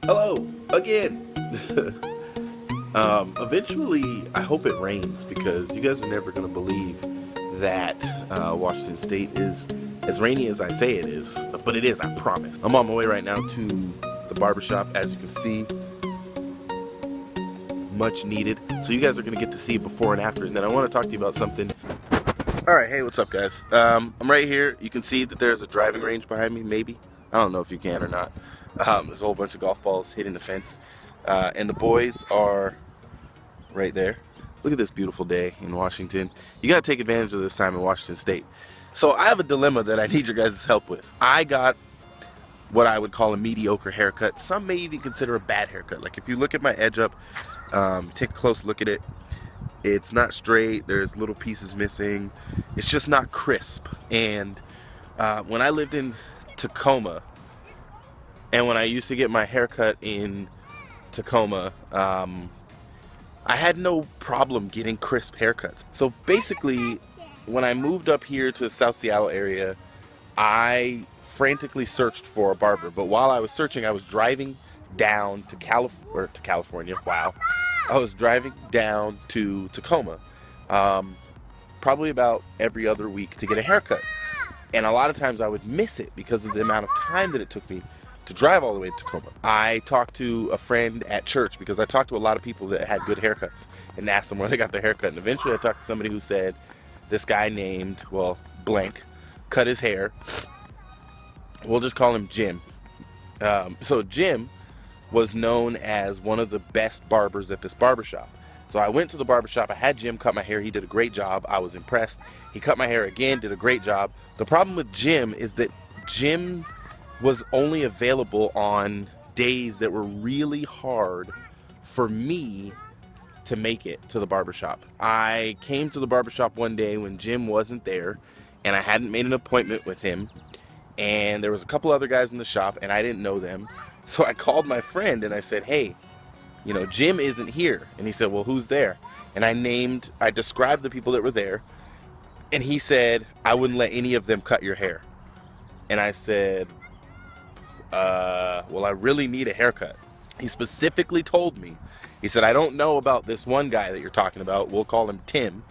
Hello again. Eventually, I hope it rains because you guys are never gonna believe that Washington State is as rainy as I say it is, but it is. I promise. I'm on my way right now to the barbershop, as you can see. Much needed. So you guys are gonna get to see before and after, and then I want to talk to you about something. All right, hey, what's up, guys? I'm right here. You can see that there's a driving range behind me. Maybe I don't know if you can or not. There's a whole bunch of golf balls hitting the fence, and the boys are right there. Look at this beautiful day in Washington. You gotta take advantage of this time in Washington State. So I have a dilemma that I need your guys' help with. I got what I would call a mediocre haircut. Some may even consider a bad haircut. Like if you look at my edge up, take a close look at it. It's not straight. There's little pieces missing. It's just not crisp. And when I lived in Tacoma, and when I used to get my haircut in Tacoma, I had no problem getting crisp haircuts. So basically, when I moved up here to the South Seattle area, I frantically searched for a barber. But while I was searching, I was driving down to California. Wow. I was driving down to Tacoma, probably about every other week to get a haircut. And a lot of times I would miss it because of the amount of time that it took me to drive all the way to Tacoma. I talked to a friend at church because I talked to a lot of people that had good haircuts and asked them where they got their haircut. And eventually I talked to somebody who said this guy named, well, blank, cut his hair. We'll just call him Jim. So Jim was known as one of the best barbers at this barbershop. So I went to the barbershop, I had Jim cut my hair, he did a great job, I was impressed. He cut my hair again, did a great job. The problem with Jim is that Jim was only available on days that were really hard for me to make it to the barbershop. I came to the barbershop one day when Jim wasn't there and I hadn't made an appointment with him, and there was a couple other guys in the shop and I didn't know them. So I called my friend and I said, hey, you know, Jim isn't here. And he said, well, who's there? And I described the people that were there, and he said, I wouldn't let any of them cut your hair. And I said, well, I really need a haircut. He specifically told me, he said, I don't know about this one guy that you're talking about. We'll call him Tim.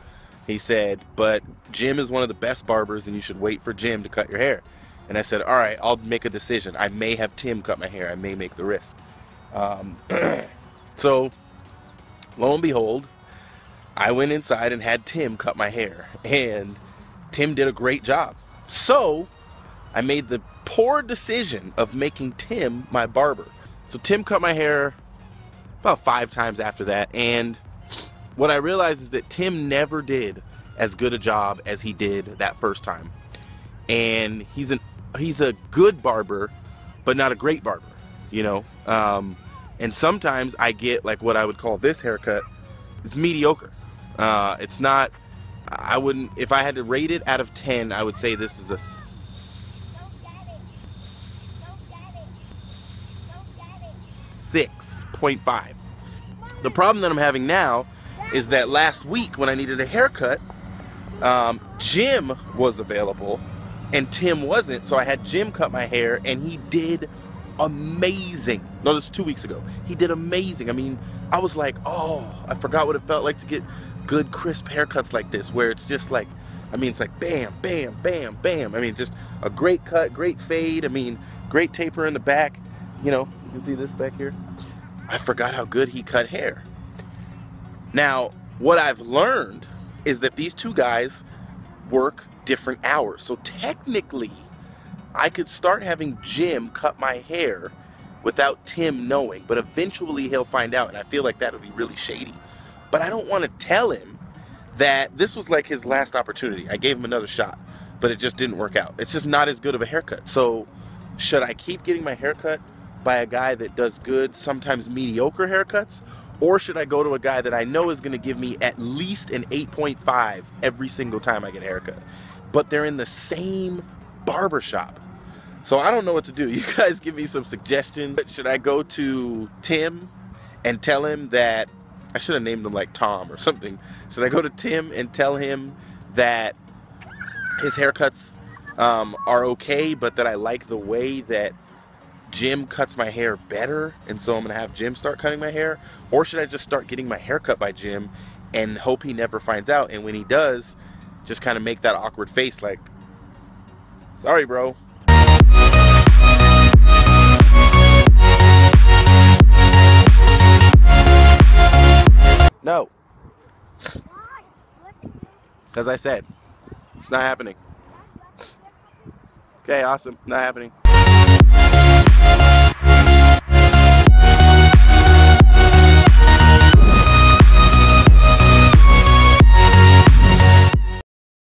He said, but Jim is one of the best barbers and you should wait for Jim to cut your hair. And I said, all right, I'll make a decision. I may have Tim cut my hair. I may make the risk. So lo and behold, I went inside and had Tim cut my hair, and Tim did a great job. So I made the poor decision of making Tim my barber. So Tim cut my hair about 5 times after that, and what I realized is that Tim never did as good a job as he did that first time. And he's a good barber, but not a great barber, you know. And sometimes I get like what I would call this haircut is mediocre. It's not. I wouldn't. If I had to rate it out of 10, I would say this is a 6.5. The problem that I'm having now is that last week when I needed a haircut, Jim was available and Tim wasn't, so I had Jim cut my hair and he did amazing. No, this was 2 weeks ago. He did amazing. I mean, I was like, oh, I forgot what it felt like to get good crisp haircuts like this, where it's just like, I mean, it's like bam, bam, bam, bam. I mean, just a great cut, great fade. I mean, great taper in the back. You know, you can see this back here. I forgot how good he cut hair. Now, what I've learned is that these two guys work different hours. So technically, I could start having Jim cut my hair without Tim knowing, but eventually he'll find out, and I feel like that would be really shady. But I don't want to tell him that this was like his last opportunity. I gave him another shot, but it just didn't work out. It's just not as good of a haircut. So should I keep getting my haircut by a guy that does good, sometimes mediocre haircuts? Or should I go to a guy that I know is going to give me at least an 8.5 every single time I get a haircut? But they're in the same barbershop. So I don't know what to do. You guys give me some suggestions. Should I go to Tim and tell him that, I should have named him like Tom or something. Should I go to Tim and tell him that his haircuts are okay, but that I like the way that Jim cuts my hair better, and so I'm gonna have Jim start cutting my hair? Or should I just start getting my hair cut by Jim and hope he never finds out, and when he does, just kind of make that awkward face like, sorry bro. No. Because I said, it's not happening. Okay, awesome, not happening.